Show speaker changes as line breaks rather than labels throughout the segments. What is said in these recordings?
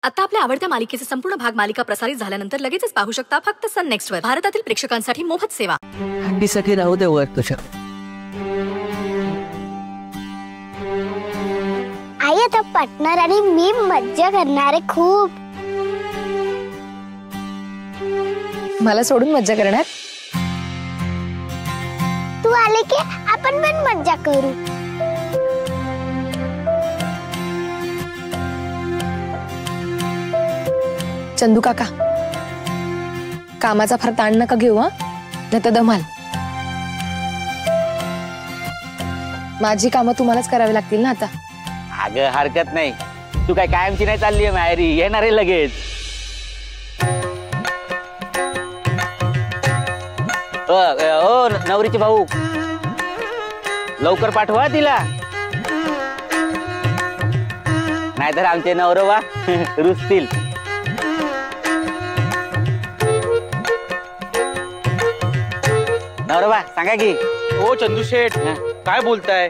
आता आपल्या आवडत्या मालिकेचे संपूर्ण भाग मालिका प्रसारित झाल्यानंतर लगेचच पाहू शकता फक्त सन नेक्स्ट वर. भारतातील प्रेक्षकांसाठी मोफत सेवा.
हंडी सखी राहू दे वर तुझ्या.
आई आता पार्टनर आणि मी मज्जा करणार आहे खूप.
मला सोडून मज्जा करणार?
तू आले की आपण पण मज्जा करू.
चंदू काका, कामाचा फार ताण नका घेऊ, नाही तर धमाल. माझी कामं तुम्हालाच करावी लागतील ना आता.
अगं हरकत नाही, तू काय कायमची नाही चालली आहे माहेरी, येणार आहे लगेच. ओ नवरीचे भाऊ, लवकर पाठवा तिला, नाहीतर आमचे नवरवा रुसतील. नवरवा सांगा की.
ओ चंदू शेठ, काय बोलताय?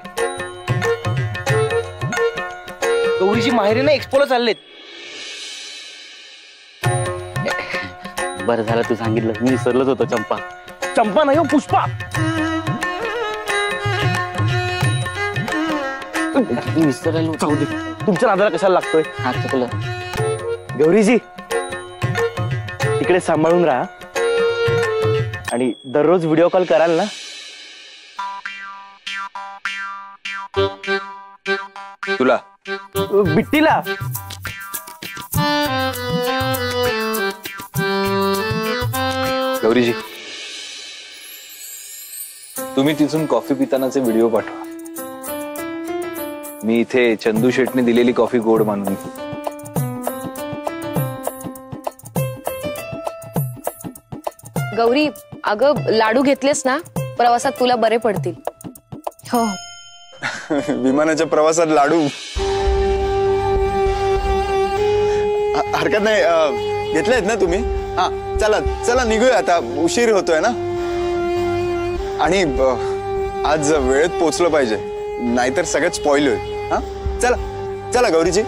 गौरीची माहेरी ना एक्सपोला चाललेत.
बरं झालं तू सांगितलं, मी विसरलोच होतो. चंपा.
चंपा नाही हो, पुष्पा.
विसरलो.
जाऊ दे, तुमच्या नादाला कशाला लागतोय?
हा चुकलं.
गौरीजी तिकडे सांभाळून राहा आणि दररोज व्हिडिओ कॉल कराल ना?
तुला
बिट्टीला.
गौरीजी, तुम्ही तिथून कॉफी पितानाचे व्हिडिओ पाठवा. मी इथे चंदू शेटने दिलेली कॉफी गोड मानून.
गौरी, अगं लाडू घेतलेस ना, प्रवासात तुला बरे पडतील. हो.
विमानाच्या प्रवासात लाडू हरकत नाही. घेतलेत ना तुम्ही? हा चला चला निघूया आता, उशीर होतोय ना. आणि आज वेळेत पोहोचलं पाहिजे, नाहीतर सगळं स्पॉइल होईल. हा चला चला गौरीजी.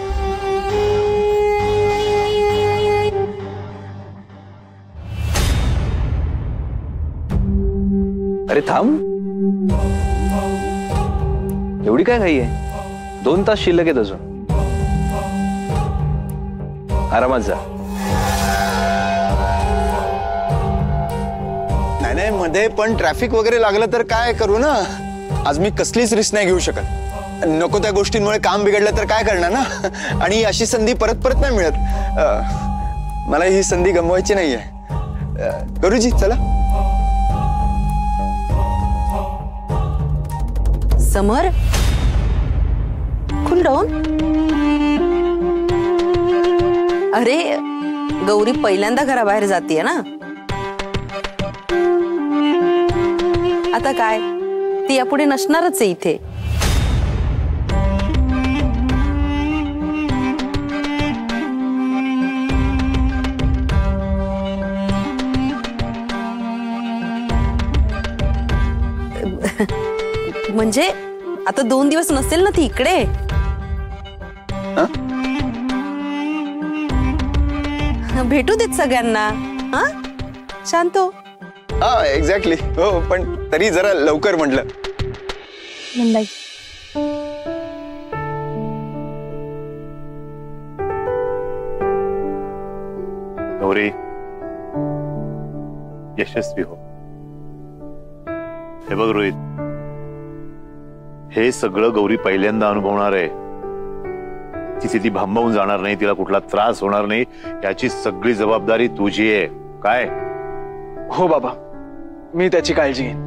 अरे थांब, एवढी काय घाई आहे? 2 तास शिल्लक आहेत अजून. आरामात जा.
नाही नाही, मध्ये पण ट्रॅफिक वगैरे लागलं तर काय करू ना. आज मी कसलीच रिस्क नाही घेऊ शकत. नको त्या गोष्टींमुळे काम बिघडलं तर काय करणार ना. आणि अशी संधी परत परत नाही मिळत. मला ही संधी गमवायची नाहीये. गौरीजी चला.
समर, कूल डाऊन. अरे गौरी पहिल्यांदा घराबाहेर जातीये ना. आता काय, ती यापुढे नसणारच आहे इथे. म्हणजे आता 2 दिवस नसेल ना ती इकडे. भेटू देत सगळ्यांना. हा शांत हो.
हा एक्झॅक्टली. हो पण तरी जरा लवकर म्हटलं.
नंदाई,
गौरी यशस्वी हो. हे बघ रोहित, हे सगळं गौरी पहिल्यांदा अनुभवणार आहे. तिथे ती भांबावून जाणार नाही, तिला कुठला त्रास होणार नाही, याची सगळी जबाबदारी तुझी आहे. काय?
हो बाबा, मी त्याची काळजी घेईन.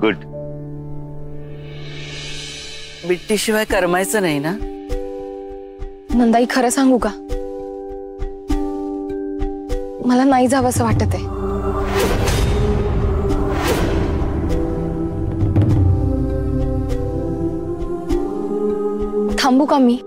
गुड.
बिट्टीशिवाय करमायचं नाही ना.
नंदाई खरं सांगू का, मला नाही जावं असं वाटत आहे. थांबू का मी?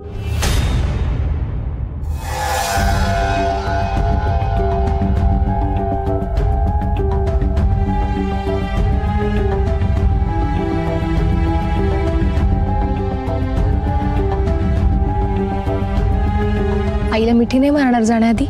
आईला मिठी नाही मारणार जाण्याआधी?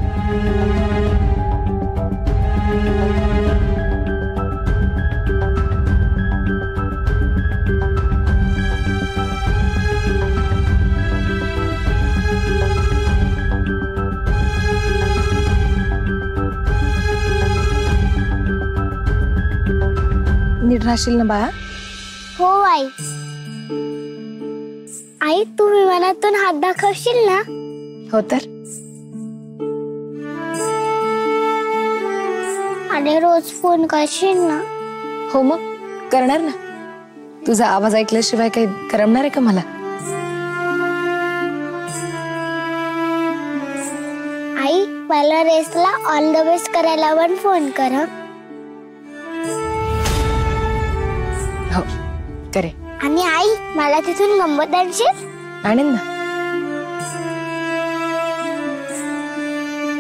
नीट राहशील ना बाळा?
हो आई. आई तू विमानातून हात दाखवशील ना?
हो तर.
आणि रोज फोन करशील ना?
हो मग करणार ना. तुझा आवाज ऐकल्याशिवाय काही करमणार आहे का मला?
आई मला रेसला ऑल द बेस्ट करायला पण फोन कर.
हो करे.
आणि आई मला तिथून गंमत आणशील?
आणेन ना.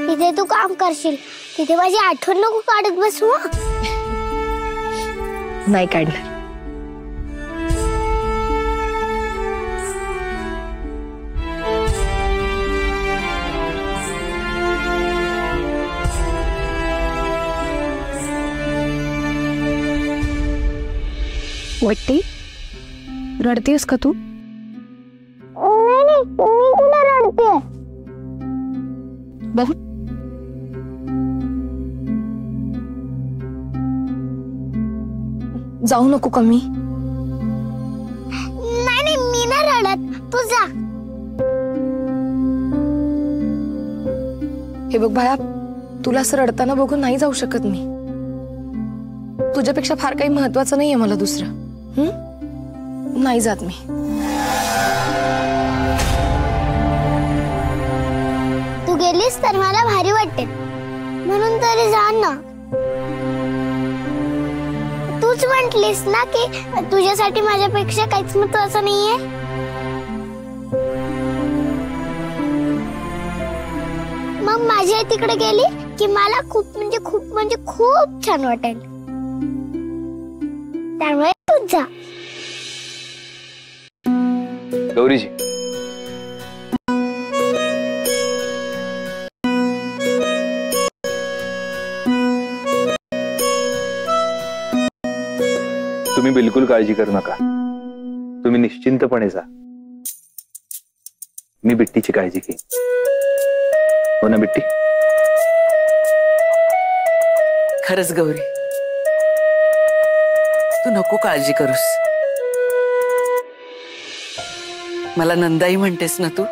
तिथे तू काम करशील, तिथे माझी आठवण नको काढत बसू.
नाही काढणार. वाटते रडतेस का तू?
नाही मी तुला रडते.
बहुत जाऊ नको कमी.
नाही मी नाही रडत, तू जा.
हे बघ बाळा, तुला असं रडताना बघून नाही जाऊ शकत मी. तुझ्यापेक्षा फार काही महत्वाचं नाहीये मला दुसरं. नाही जात मी.
तू गेलीस तर मला भारी वाटेल, म्हणून तरी जा ना. तूच म्हटलीस ना की तुझ्यासाठी माझ्यापेक्षा काहीच महत्वाचं नाहीये. मग माझी आई तिकडे गेली की मला खूप म्हणजे खूप छान वाटेल. त्यामुळे तूच जा.
गौरीजी, तुम्ही बिलकुल काळजी करू नका. तुम्ही निश्चिंतपणे जा. मी बिट्टीची काळजी घेईन. हो ना बिट्टी?
खरंच गौरी, तू नको काळजी करूस. मला नंदाई म्हणतेस ना तू?